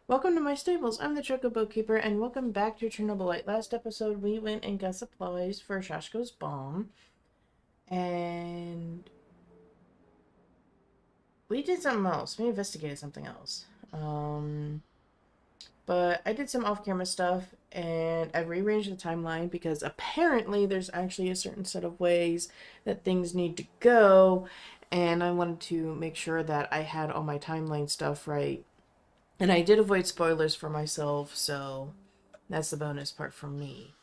Welcome to my stables. I'm the Chocobo Keeper, and welcome back to Chernobylite. Last episode, we went and got supplies for Shashko's bomb, and we did something else. We investigated something else. But I did some off-camera stuff, and I rearranged the timeline because apparently there's actually a certain set of ways that things need to go, and I wanted to make sure that I had all my timeline stuff right. And I did avoid spoilers for myself, so that's the bonus part for me.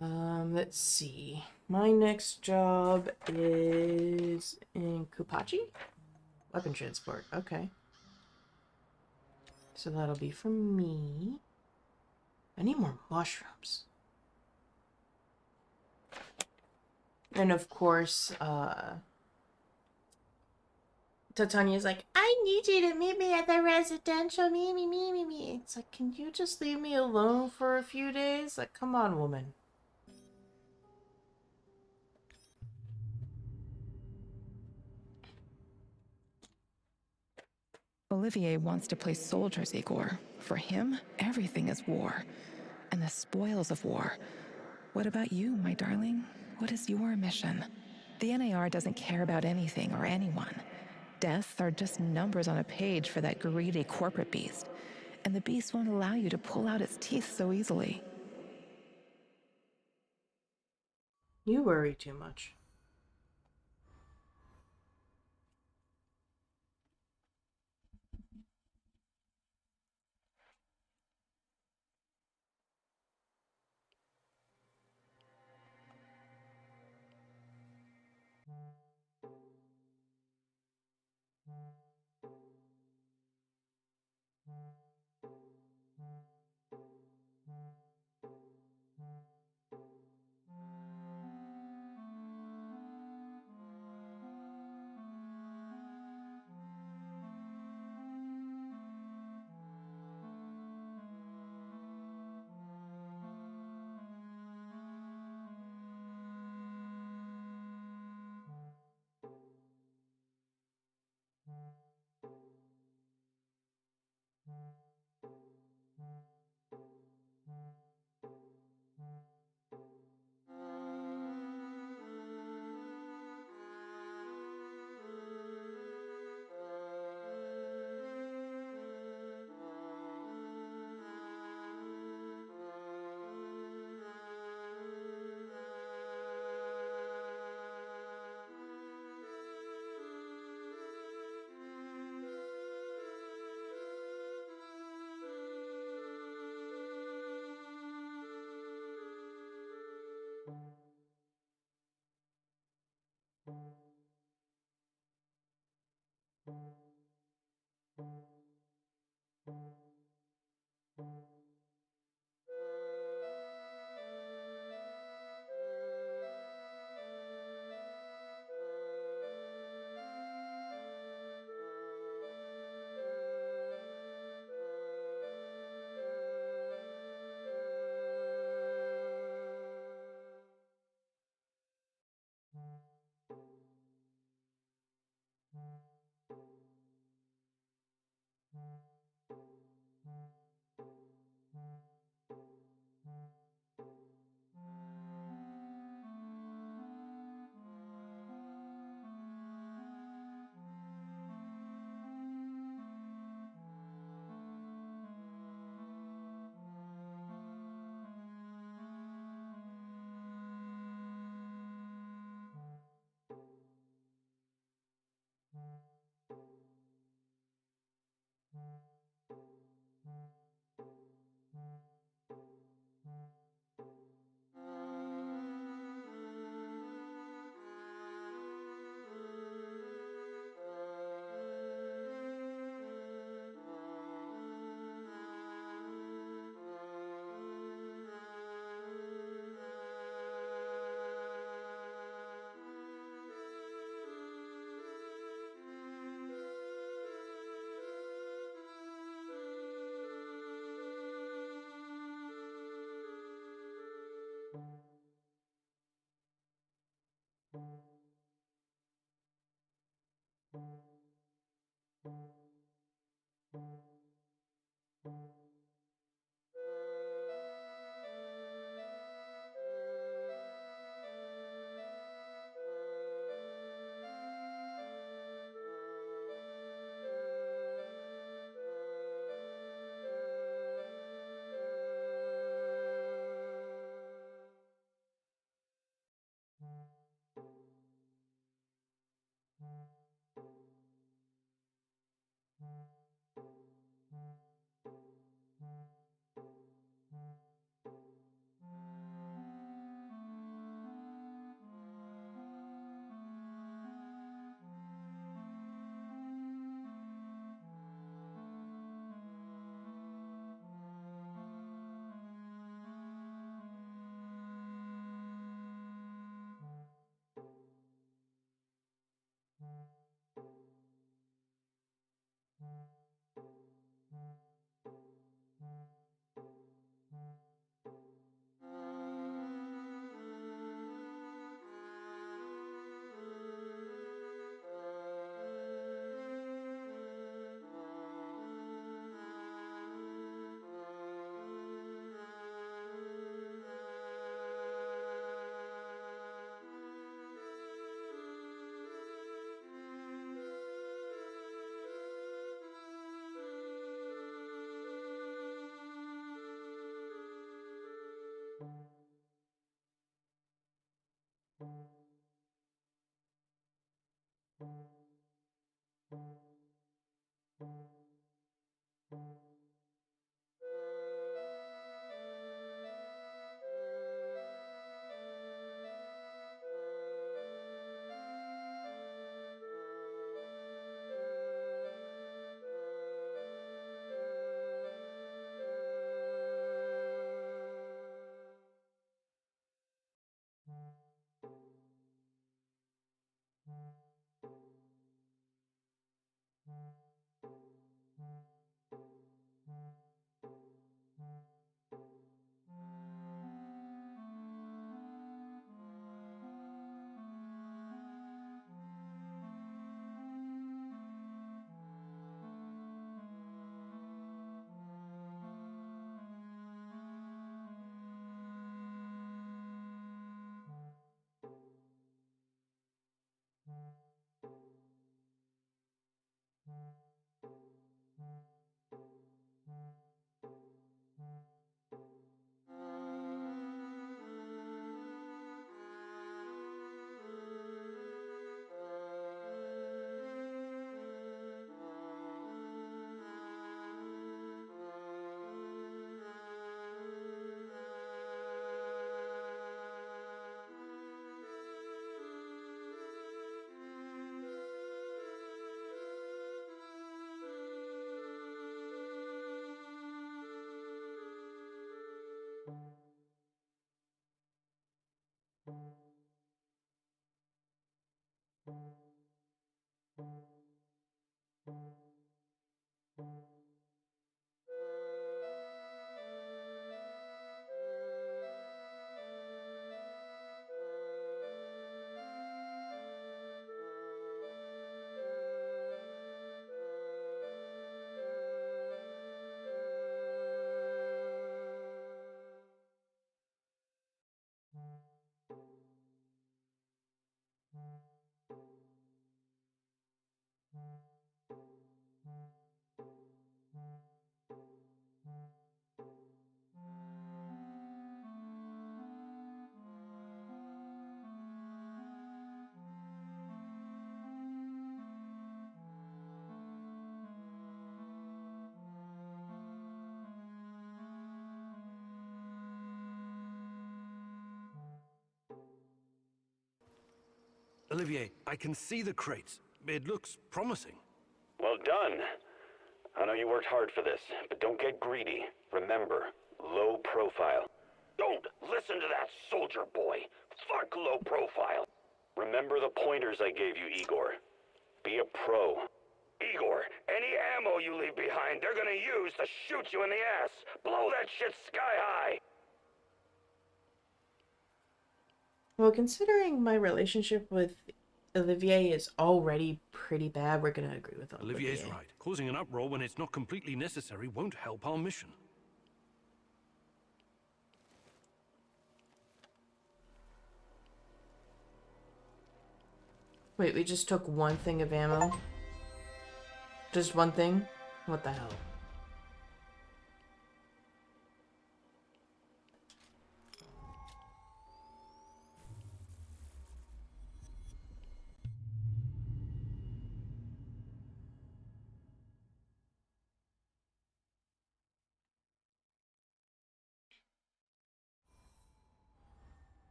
Let's see. My next job is in Kupachi? Weapon transport. Okay. So that'll be for me. I need more mushrooms. And of course, Titania's like, I need you to meet me at the residential. Me. It's like, can you just leave me alone for a few days? Like, come on, woman. Olivier wants to play soldiers, Igor. For him, everything is war. And the spoils of war. What about you, my darling? What is your mission? The NAR doesn't care about anything or anyone. Deaths are just numbers on a page for that greedy corporate beast. And the beast won't allow you to pull out its teeth so easily. You worry too much. Olivier, I can see the crates. It looks promising. Well done. I know you worked hard for this, but don't get greedy. Remember, low profile. Don't listen to that soldier boy. Fuck low profile. Remember the pointers I gave you, Igor. Be a pro. Igor, any ammo you leave behind, they're gonna use to shoot you in the ass. Blow that shit sky high. Well, considering my relationship with Olivier is already pretty bad, we're gonna agree with Olivier. Olivier's right. Causing an uproar when it's not completely necessary won't help our mission. Wait, we just took one thing of ammo? Just one thing? What the hell?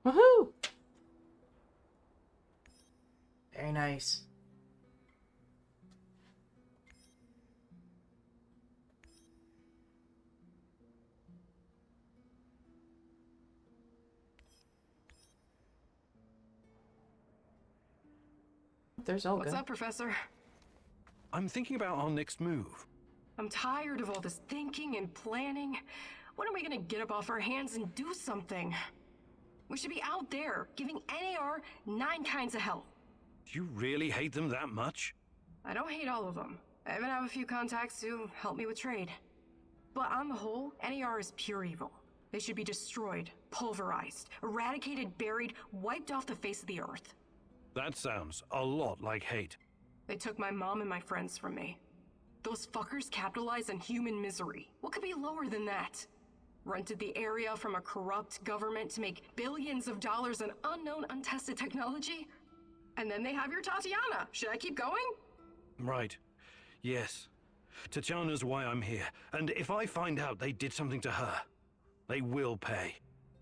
Woohoo! Very nice. There's Olga. What's up, Professor? I'm thinking about our next move. I'm tired of all this thinking and planning. When are we gonna get up off our hands and do something? We should be out there, giving NAR 9 kinds of hell. Do you really hate them that much? I don't hate all of them. I even have a few contacts who help me with trade. But on the whole, NER is pure evil. They should be destroyed, pulverized, eradicated, buried, wiped off the face of the earth. That sounds a lot like hate. They took my mom and my friends from me. Those fuckers capitalize on human misery. What could be lower than that? Rented the area from a corrupt government to make billions of dollars on unknown, untested technology? And then they have your Tatiana. Should I keep going? Right. Yes. Tatiana's why I'm here, and if I find out they did something to her, they will pay.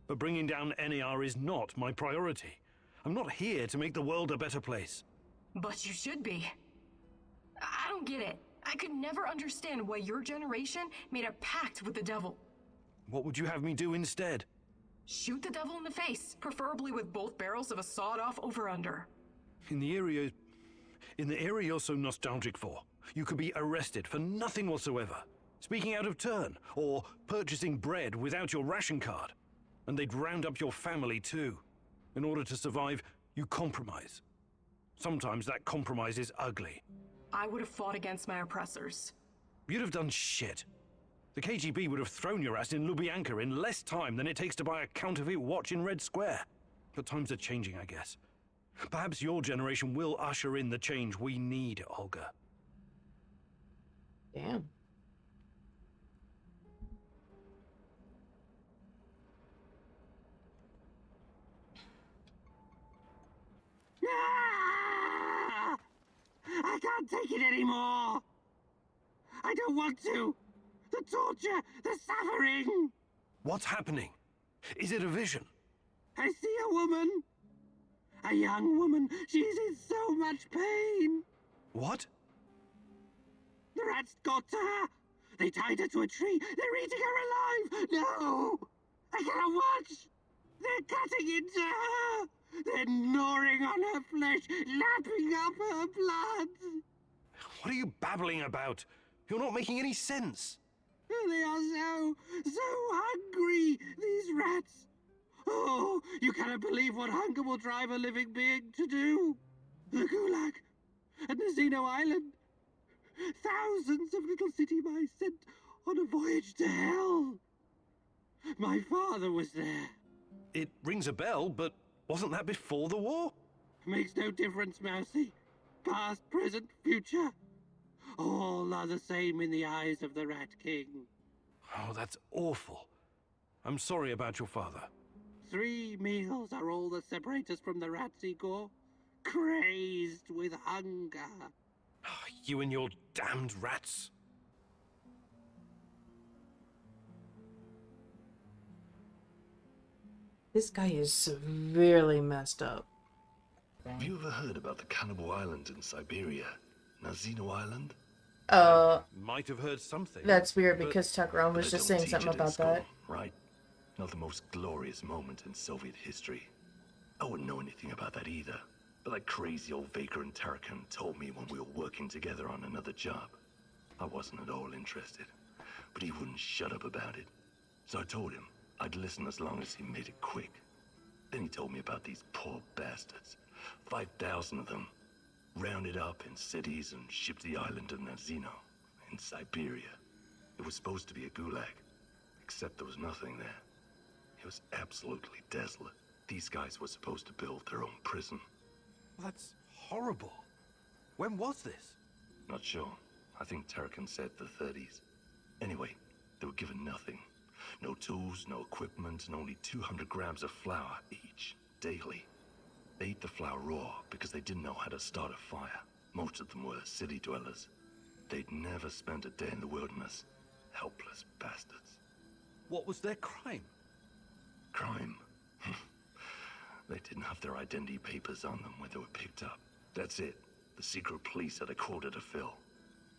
But bringing down NER is not my priority. I'm not here to make the world a better place. But you should be. I don't get it. I could never understand why your generation made a pact with the devil. What would you have me do instead? Shoot the devil in the face, preferably with both barrels of a sawed-off over-under. In the area you're so nostalgic for, you could be arrested for nothing whatsoever. Speaking out of turn, or purchasing bread without your ration card. And they'd round up your family too. In order to survive, you compromise. Sometimes that compromise is ugly. I would have fought against my oppressors. You'd have done shit. The KGB would have thrown your ass in Lubyanka in less time than it takes to buy a counterfeit watch in Red Square. But times are changing, I guess. Perhaps your generation will usher in the change we need, Olga. Damn. I can't take it anymore! I don't want to! The torture, the suffering! What's happening? Is it a vision? I see a woman! A young woman. She's in so much pain! What? The rats got to her! They tied her to a tree! They're eating her alive! No! I cannot watch! They're cutting into her! They're gnawing on her flesh, lapping up her blood! What are you babbling about? You're not making any sense. They are so hungry, these rats! Oh, you cannot believe what hunger will drive a living being to do! The Gulag and the Xeno Island! Thousands of little city mice sent on a voyage to hell! My father was there. It rings a bell, but wasn't that before the war? Makes no difference, Mousy. Past, present, future. All are the same in the eyes of the Rat King. Oh, that's awful. I'm sorry about your father. 3 meals are all that separate us from the rats, Igor. Crazed with hunger. You and your damned rats. This guy is severely messed up. Have you ever heard about the cannibal island in Siberia? Nazino Island? Might have heard something. That's weird but- because Tucker was But just they saying don't teach something it in about school, that. right? Not the most glorious moment in Soviet history. I wouldn't know anything about that either. But that crazy old Baker and Tarakan told me when we were working together on another job. I wasn't at all interested, but he wouldn't shut up about it. So I told him I'd listen as long as he made it quick. Then he told me about these poor bastards. 5,000 of them, rounded up in cities and shipped to the island of Nazino, in Siberia. It was supposed to be a gulag, except there was nothing there. It was absolutely desolate. These guys were supposed to build their own prison. That's horrible. When was this? Not sure. I think Tarakan said the 30s. Anyway, they were given nothing. No tools, no equipment, and only 200 grams of flour each, daily. They ate the flour raw because they didn't know how to start a fire. Most of them were city dwellers. They'd never spent a day in the wilderness. Helpless bastards. What was their crime? Crime. They didn't have their identity papers on them when they were picked up. That's it. The secret police had a quota to fill.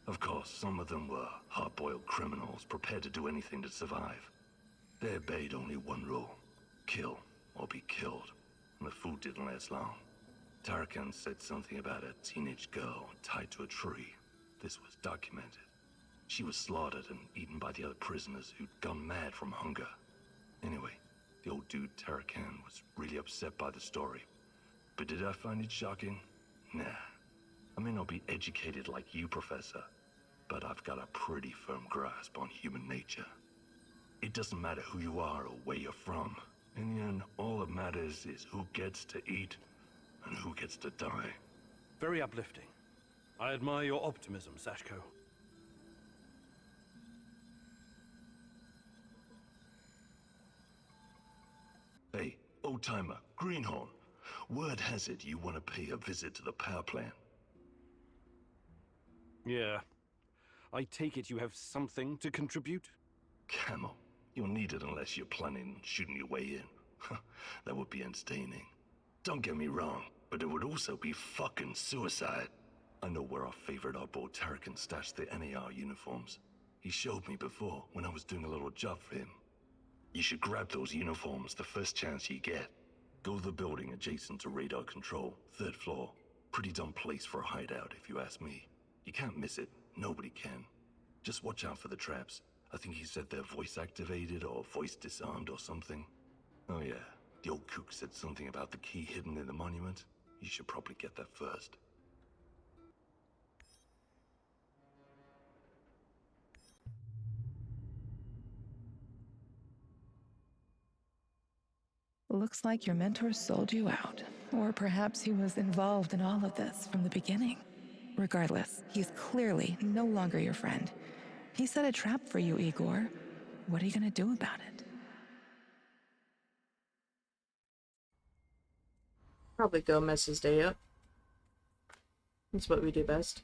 Of course, some of them were hard-boiled criminals prepared to do anything to survive. They obeyed only one rule: kill or be killed. And the food didn't last long. Tarakan said something about a teenage girl tied to a tree. This was documented. She was slaughtered and eaten by the other prisoners who'd gone mad from hunger. Anyway, the old dude Tarakan was really upset by the story. But did I find it shocking? Nah. I may not be educated like you, Professor, but I've got a pretty firm grasp on human nature. It doesn't matter who you are or where you're from. In the end, all that matters is who gets to eat and who gets to die. Very uplifting. I admire your optimism, Sashko. Hey, old-timer, Greenhorn. Word has it you want to pay a visit to the power plant. Yeah. I take it you have something to contribute? Camel, you'll need it unless you're planning on shooting your way in. That would be entertaining. Don't get me wrong, but it would also be fucking suicide. I know where our favorite oddball Tarracan stashed the NAR uniforms. He showed me before when I was doing a little job for him. You should grab those uniforms the first chance you get. Go to the building adjacent to radar control, 3rd floor. Pretty dumb place for a hideout, if you ask me. You can't miss it. Nobody can. Just watch out for the traps. I think he said they're voice activated or voice disarmed or something. Oh yeah, the old kook said something about the key hidden in the monument. You should probably get that first. Looks like your mentor sold you out. Or perhaps he was involved in all of this from the beginning. Regardless, he's clearly no longer your friend. He set a trap for you, Igor. What are you gonna do about it? Probably go mess his day up. That's what we do best.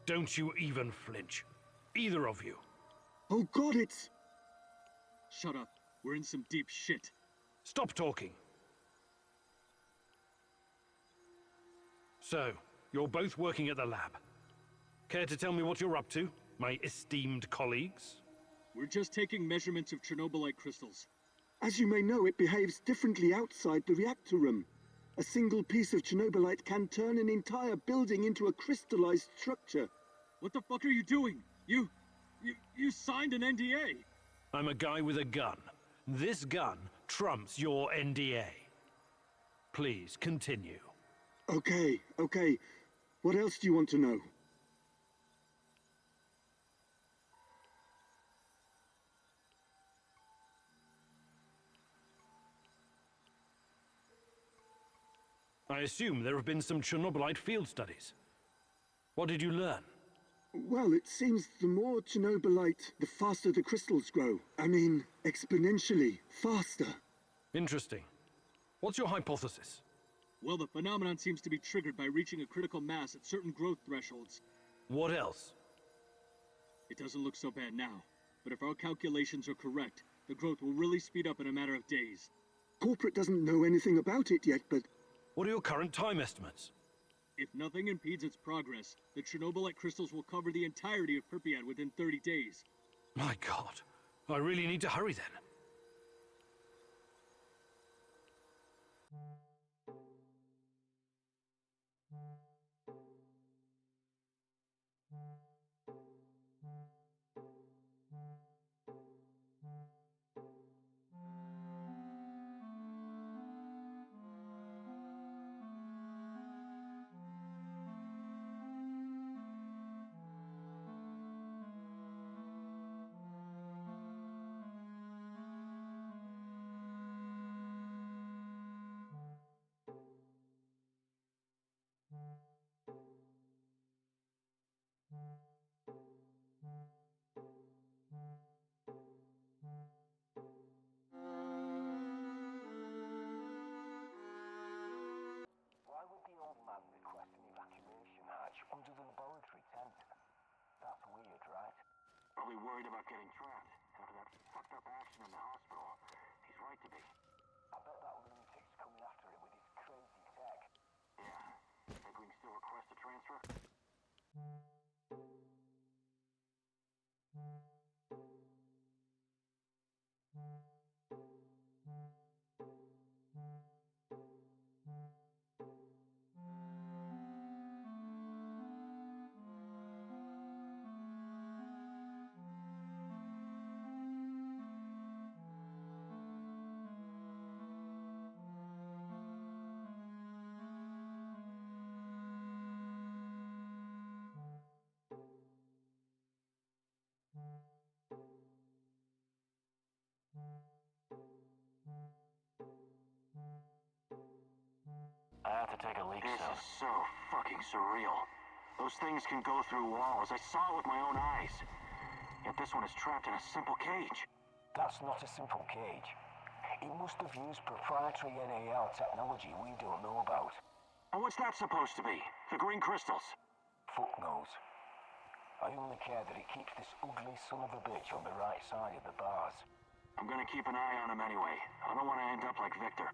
Don't you even flinch. Either of you. Oh god, it's... Shut up. We're in some deep shit. Stop talking. So, you're both working at the lab. Care to tell me what you're up to, my esteemed colleagues? We're just taking measurements of Chernobylite crystals. As you may know, it behaves differently outside the reactor room. A single piece of Chernobylite can turn an entire building into a crystallized structure. What the fuck are you doing? You signed an NDA. I'm a guy with a gun. This gun trumps your NDA. Please, continue. Okay. What else do you want to know? I assume there have been some Chernobylite field studies. What did you learn? Well, it seems the more Chernobylite, the faster the crystals grow. I mean, exponentially faster. Interesting. What's your hypothesis? Well, the phenomenon seems to be triggered by reaching a critical mass at certain growth thresholds. What else? It doesn't look so bad now, but if our calculations are correct, the growth will really speed up in a matter of days. Corporate doesn't know anything about it yet, but... What are your current time estimates? If nothing impedes its progress, the Chernobylite crystals will cover the entirety of Pripyat within 30 days. My God, I really need to hurry then. probably worried about getting trapped after that fucked up action in the hospital. He's right to be. I bet that lunatic's coming after him with his crazy tech. Yeah. Think we can still request a transfer? I have to take a leak soon. This is so fucking surreal. Those things can go through walls. I saw it with my own eyes. Yet this one is trapped in a simple cage. That's not a simple cage. It must have used proprietary NAL technology we don't know about. And what's that supposed to be? The green crystals? Fuck knows. I only care that it keeps this ugly son of a bitch on the right side of the bars. I'm gonna keep an eye on him anyway. I don't want to end up like Victor.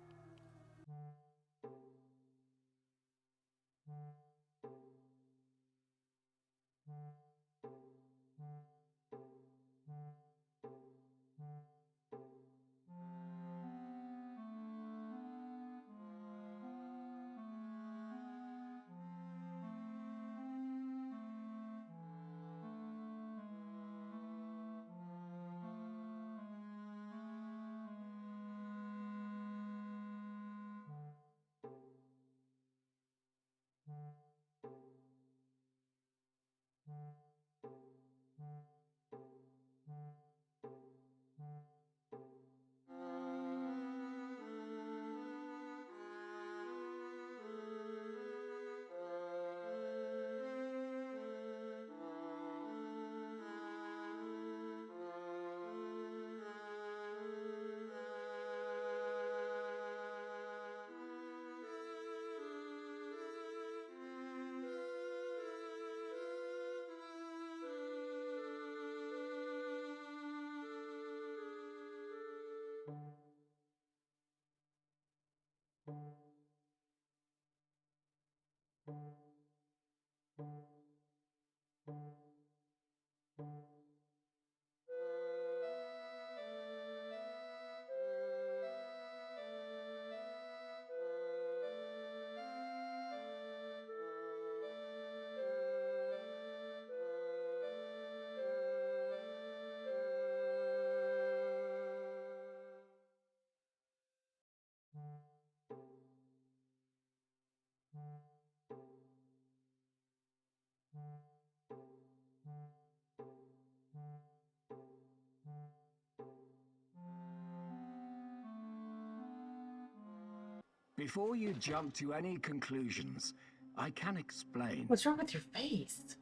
Before you jump to any conclusions, I can explain. What's wrong with your face?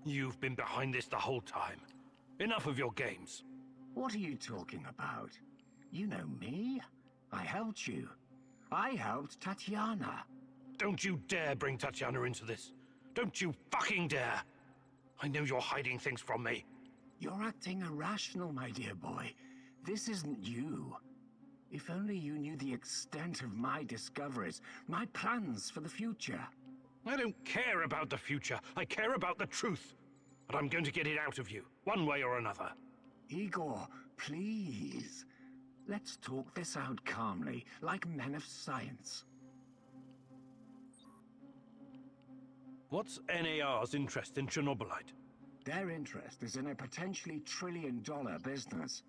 You've been behind this the whole time. Enough of your games. What are you talking about? You know me. I helped you. I helped Tatiana. Don't you dare bring Tatiana into this. Don't you fucking dare! I know you're hiding things from me. You're acting irrational, my dear boy. This isn't you. If only you knew the extent of my discoveries, my plans for the future. I don't care about the future. I care about the truth. But I'm going to get it out of you, one way or another. Igor, please. Let's talk this out calmly, like men of science. What's NAR's interest in Chernobylite? Their interest is in a potentially trillion-dollar business.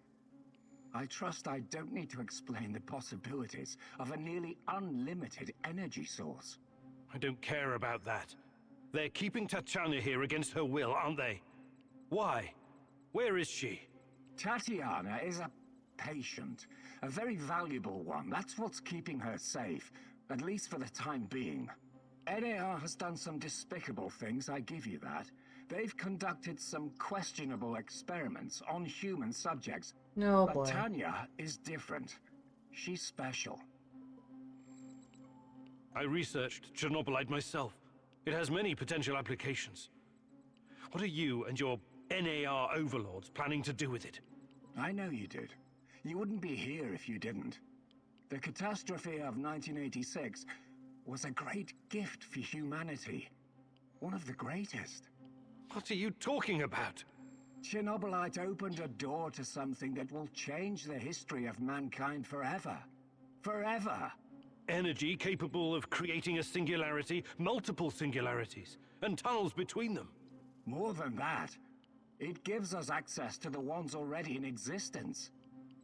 I trust I don't need to explain the possibilities of a nearly unlimited energy source. I don't care about that. They're keeping Tatiana here against her will, aren't they? Why? Where is she? Tatiana is a patient, a very valuable one. That's what's keeping her safe, at least for the time being. NAR has done some despicable things, I give you that. They've conducted some questionable experiments on human subjects. No, But boy. Tanya is different. She's special. I researched Chernobylite myself. It has many potential applications. What are you and your NAR overlords planning to do with it? I know you did. You wouldn't be here if you didn't. The catastrophe of 1986 was a great gift for humanity. One of the greatest. What are you talking about? Chernobylite opened a door to something that will change the history of mankind forever. Forever! Energy capable of creating a singularity, multiple singularities, and tunnels between them. More than that, it gives us access to the ones already in existence.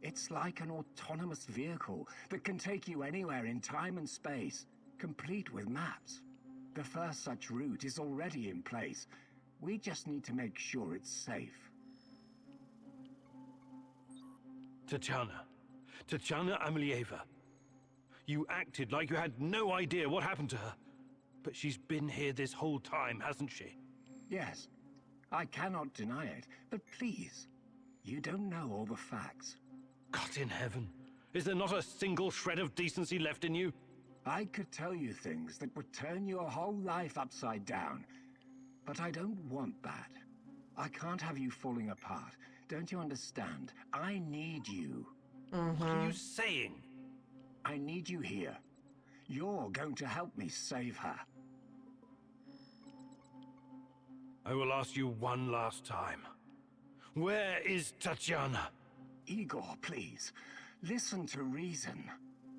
It's like an autonomous vehicle that can take you anywhere in time and space, complete with maps. The first such route is already in place. We just need to make sure it's safe. Tatiana Amelieva. You acted like you had no idea what happened to her. But she's been here this whole time, hasn't she? Yes, I cannot deny it, but please, you don't know all the facts. God in heaven, is there not a single shred of decency left in you? I could tell you things that would turn your whole life upside down, but I don't want that. I can't have you falling apart. Don't you understand? I need you. What are you saying? I need you here. You're going to help me save her. I will ask you one last time. Where is Tatiana? Igor, please. Listen to reason.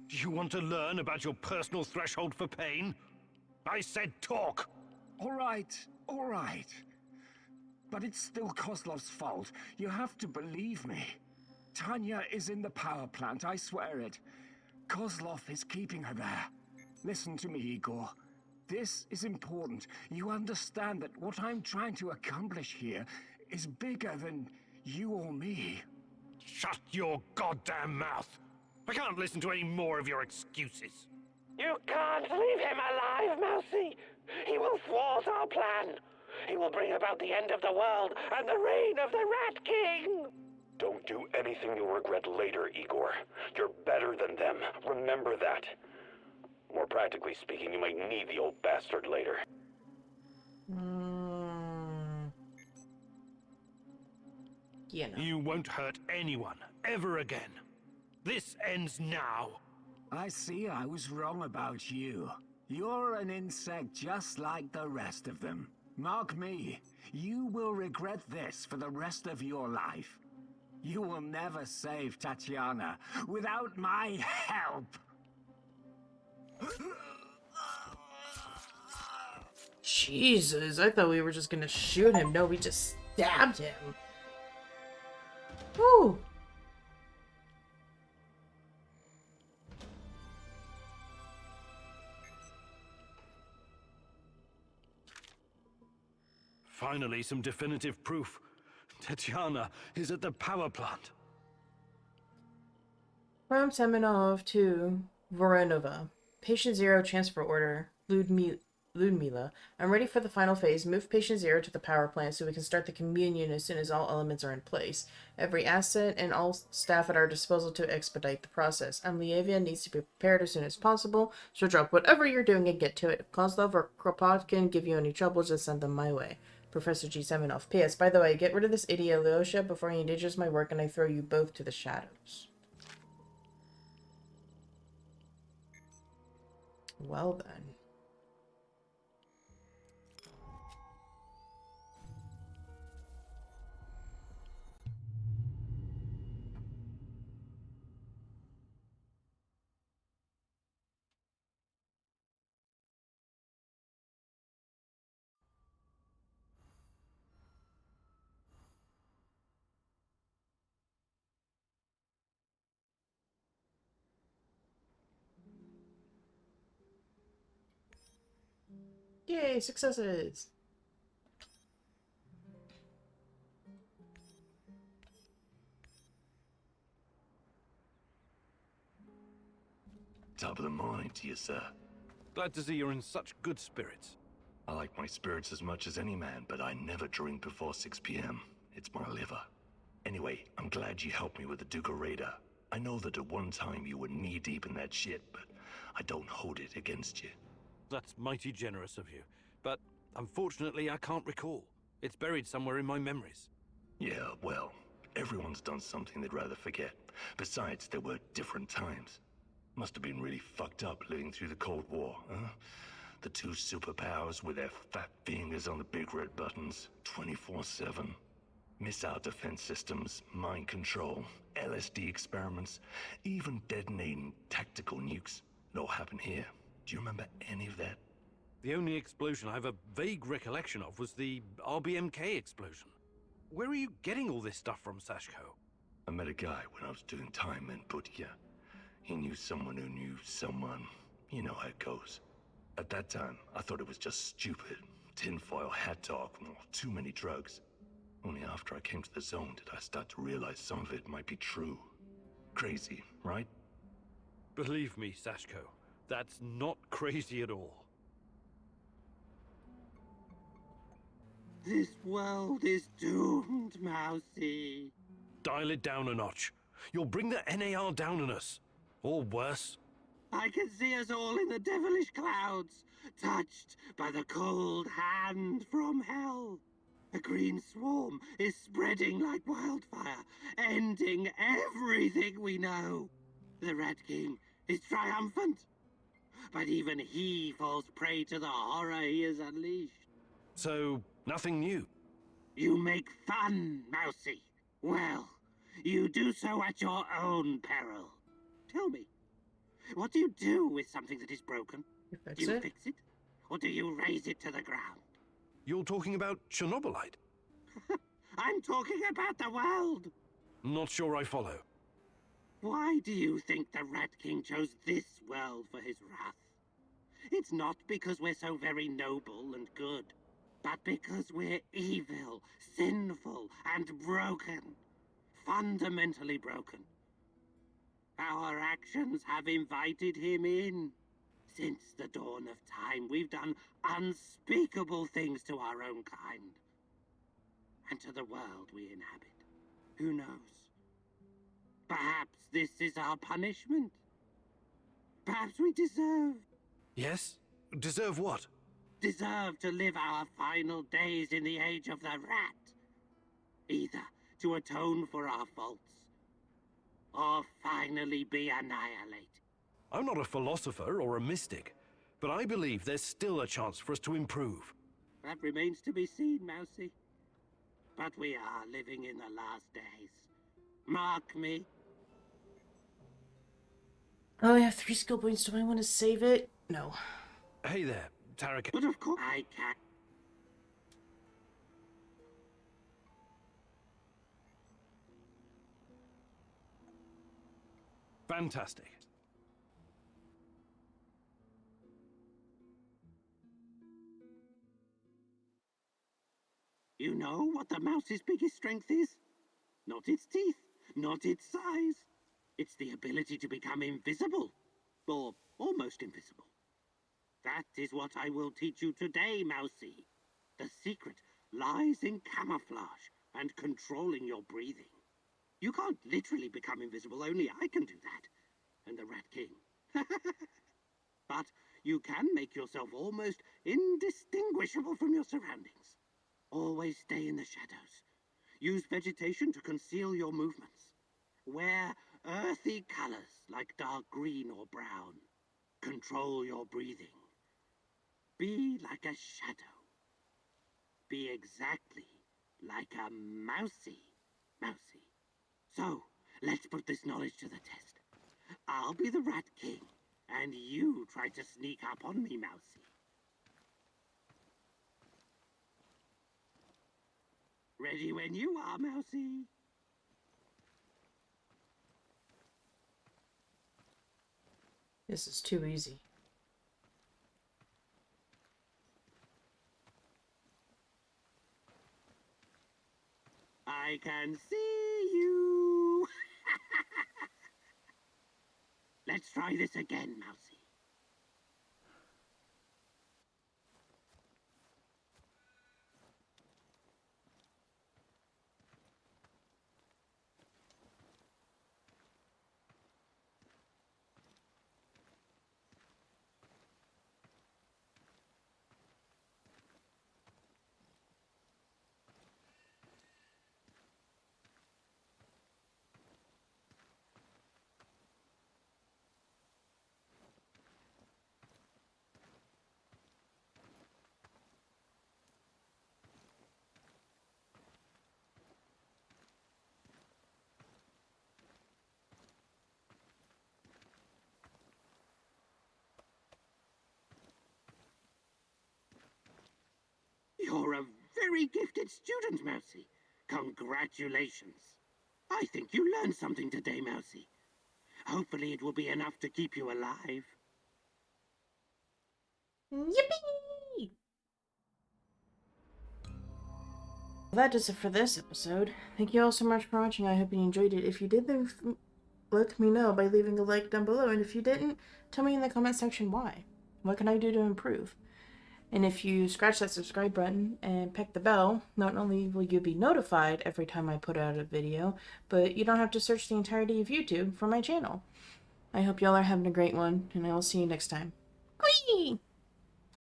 Do you want to learn about your personal threshold for pain? I said talk! All right, all right. But it's still Kozlov's fault. You have to believe me. Tanya is in the power plant, I swear it. Kozlov is keeping her there. Listen to me, Igor. This is important. You understand that what I'm trying to accomplish here is bigger than you or me. Shut your goddamn mouth! I can't listen to any more of your excuses. You can't leave him alive, Mousy! He will thwart our plan! He will bring about the end of the world and the reign of the Rat King! Don't do anything you'll regret later, Igor. You're better than them. Remember that. More practically speaking, you might need the old bastard later. You know. You won't hurt anyone, ever again. This ends now. I see I was wrong about you. You're an insect just like the rest of them. Mark me, you will regret this for the rest of your life. You will never save Tatiana without my help. Jesus, I thought we were just gonna shoot him. No, we just stabbed him. Woo! Finally, some definitive proof. Tatiana is at the power plant. From Semenov to Voronova. Patient 0 transfer order. Ludmila. I'm ready for the final phase. Move Patient 0 to the power plant so we can start the communion as soon as all elements are in place. Every asset and all staff at our disposal to expedite the process. Amlievia needs to be prepared as soon as possible, so drop whatever you're doing and get to it. If Kozlov or Kropotkin give you any trouble, just send them my way. Professor G. Semenov. P.S. By the way, get rid of this idiot Lyosha before he endangers my work and I throw you both to the shadows. Well then. Yay, successes! Top of the morning to you, sir. Glad to see you're in such good spirits. I like my spirits as much as any man, but I never drink before 6 p.m. It's my liver. Anyway, I'm glad you helped me with the Duca Raider. I know that at one time you were knee-deep in that shit, but I don't hold it against you. That's mighty generous of you. But unfortunately, I can't recall. It's buried somewhere in my memories. Yeah, well, everyone's done something they'd rather forget. Besides, there were different times. Must have been really fucked up living through the Cold War, huh? The two superpowers with their fat fingers on the big red buttons, 24/7. Missile defense systems, mind control, LSD experiments, even detonating tactical nukes. It all happened here. Do you remember any of that? The only explosion I have a vague recollection of was the RBMK explosion. Where are you getting all this stuff from, Sashko? I met a guy when I was doing time in Butya. He knew someone who knew someone. You know how it goes. At that time, I thought it was just stupid. Tinfoil hat talk, or too many drugs. Only after I came to the zone did I start to realize some of it might be true. Crazy, right? Believe me, Sashko, that's not crazy at all. This world is doomed, Mousy. Dial it down a notch. You'll bring the NAR down on us. Or worse. I can see us all in the devilish clouds, touched by the cold hand from hell. A green swarm is spreading like wildfire, ending everything we know. The Rat King is triumphant, but even he falls prey to the horror he has unleashed. So, nothing new. You make fun, Mousy. Well, you do so at your own peril. Tell me, what do you do with something that is broken? You fix Do you it? fix it? Or do you raze it to the ground? You're talking about Chernobylite? I'm talking about the world! Not sure I follow. Why do you think the Rat King chose this world for his wrath? It's not because we're so very noble and good, but because we're evil, sinful, and broken. Fundamentally broken. Our actions have invited him in. Since the dawn of time, we've done unspeakable things to our own kind. And to the world we inhabit. Who knows? Perhaps this is our punishment. Perhaps we deserve Yes? Deserve what? to live our final days in the age of the rat. Either to atone for our faults, or finally be annihilated. I'm not a philosopher or a mystic, but I believe there's still a chance for us to improve. That remains to be seen, Mousy. But we are living in the last days. Mark me. Oh, I have 3 skill points. Do I want to save it? No. Hey there, Tarek. But of course I can. Fantastic. You know what the mouse's biggest strength is? Not its teeth, not its size. It's the ability to become invisible. Or almost invisible. That is what I will teach you today, Mousy. The secret lies in camouflage and controlling your breathing. You can't literally become invisible, only I can do that. And the Rat King. But you can make yourself almost indistinguishable from your surroundings. Always stay in the shadows. Use vegetation to conceal your movements. Wear earthy colors like dark green or brown. Control your breathing. Be like a shadow. Be exactly like a mousy. Mousy. So, let's put this knowledge to the test. I'll be the Rat King, and you try to sneak up on me, Mousy. Ready when you are, Mousy. This is too easy. I can see you. Let's try this again, Mousy. You're a very gifted student, Mousy. Congratulations. I think you learned something today, Mousy. Hopefully it will be enough to keep you alive. Yippee! Well, that does it for this episode. Thank you all so much for watching. I hope you enjoyed it. If you did, then let me know by leaving a like down below. And if you didn't, tell me in the comment section why. What can I do to improve? And if you scratch that subscribe button and peck the bell, not only will you be notified every time I put out a video, but you don't have to search the entirety of YouTube for my channel. I hope y'all are having a great one, and I will see you next time. Whee!